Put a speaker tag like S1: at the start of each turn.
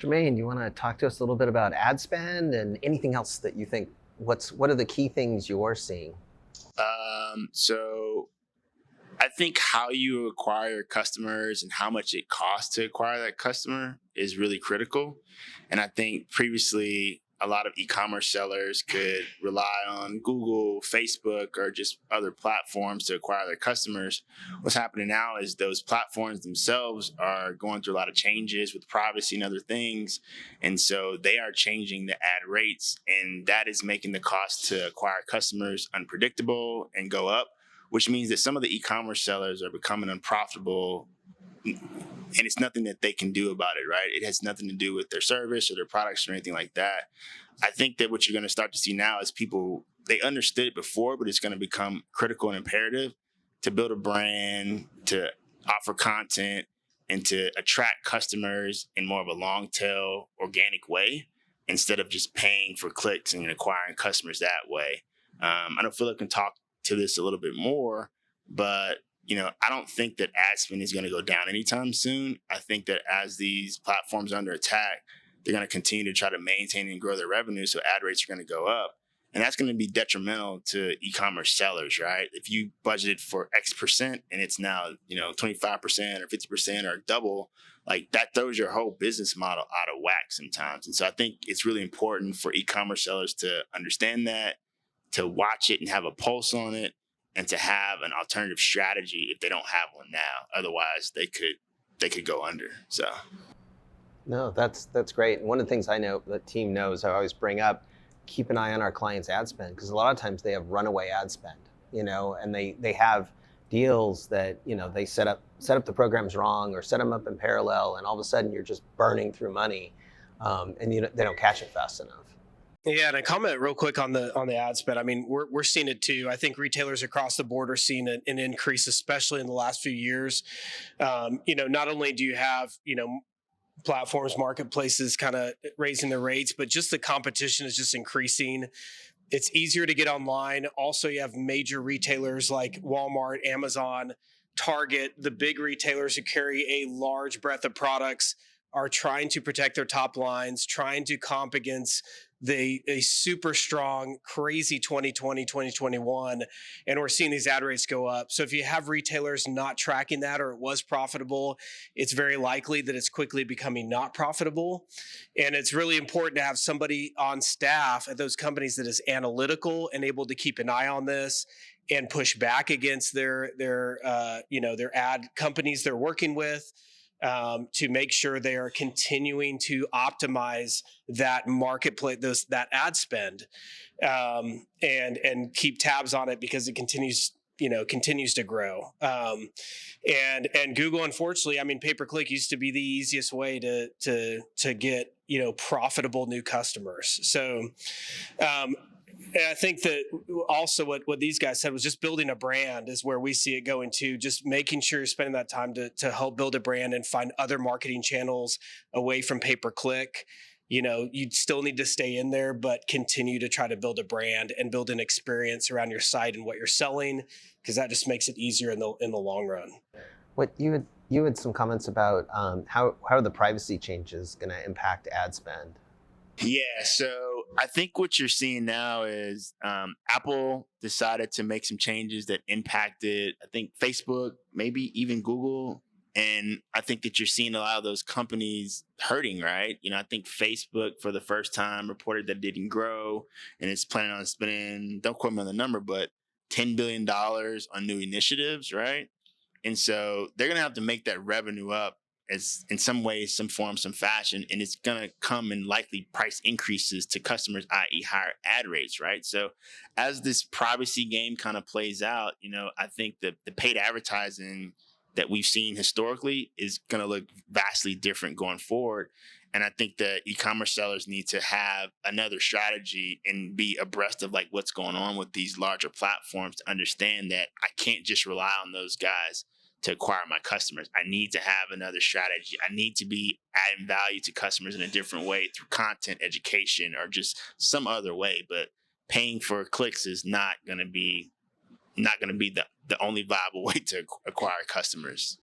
S1: Jermaine, you want to talk to us a little bit about ad spend and anything else that you think, what are the key things you're seeing?
S2: So I think how you acquire customers and how much it costs to acquire that customer is really critical. And I think previously a lot of e-commerce sellers could rely on Google, Facebook, or just other platforms to acquire their customers. What's happening now is those platforms themselves are going through a lot of changes with privacy and other things. And so they are changing the ad rates, and that is making the cost to acquire customers unpredictable and go up, which means that some of the e-commerce sellers are becoming unprofitable, and it's nothing that they can do about it, right? It has nothing to do with their service or their products or anything like that. I think that what you're going to start to see now is people, they understood it before, but it's going to become critical and imperative to build a brand, to offer content, and to attract customers in more of a long tail organic way instead of just paying for clicks and acquiring customers that way. I know Philip can talk to this a little bit more, but I don't think that ad spend is going to go down anytime soon. I think that as these platforms are under attack, they're going to continue to try to maintain and grow their revenue, so ad rates are going to go up. And that's going to be detrimental to e-commerce sellers, right? If you budgeted for X percent and it's now, 25% or 50% or double, like that throws your whole business model out of whack sometimes. And so I think it's really important for e-commerce sellers to understand that, to watch it and have a pulse on it, and to have an alternative strategy if they don't have one now. Otherwise, they could go under. So,
S1: No, that's great. And one of the things I know the team knows, I always bring up, keep an eye on our clients' ad spend, because a lot of times they have runaway ad spend, and they have deals that they set up the programs wrong or set them up in parallel, and all of a sudden you're just burning through money, and they don't catch it fast enough.
S3: Yeah, and a comment real quick on the ad spend. I mean, we're seeing it too. I think retailers across the board are seeing an increase, especially in the last few years. Not only do you have platforms, marketplaces kind of raising the rates, but just the competition is just increasing. It's easier to get online. Also, you have major retailers like Walmart, Amazon, Target, the big retailers who carry a large breadth of products are trying to protect their top lines, trying to comp against a super strong, crazy 2020, 2021, and we're seeing these ad rates go up. So if you have retailers not tracking that, or it was profitable, it's very likely that it's quickly becoming not profitable. And it's really important to have somebody on staff at those companies that is analytical and able to keep an eye on this and push back against their ad companies they're working with, to make sure they are continuing to optimize that marketplace, that ad spend, and keep tabs on it, because it continues to grow. And Google, unfortunately, I mean, pay-per-click used to be the easiest way to get profitable new customers. So, and I think that also what these guys said was just building a brand is where we see it going to, just making sure you're spending that time to help build a brand and find other marketing channels away from pay-per-click. You'd still need to stay in there, but continue to try to build a brand and build an experience around your site and what you're selling, because that just makes it easier in the long run.
S1: What you had some comments about how are the privacy changes going to impact ad spend?
S2: Yeah, so I think what you're seeing now is Apple decided to make some changes that impacted, I think, Facebook, maybe even Google. And I think that you're seeing a lot of those companies hurting, right? I think Facebook for the first time reported that it didn't grow, and it's planning on spending, don't quote me on the number, but $10 billion on new initiatives, right? And so they're going to have to make that revenue up as in some way, some form, some fashion, and it's going to come in likely price increases to customers, i.e. higher ad rates, right? So as this privacy game kind of plays out, I think that the paid advertising that we've seen historically is going to look vastly different going forward. And I think that e-commerce sellers need to have another strategy and be abreast of like what's going on with these larger platforms to understand that I can't just rely on those guys to acquire my customers. I need to have another strategy. I need to be adding value to customers in a different way through content, education, or just some other way. But paying for clicks is not going to be the only viable way to acquire customers.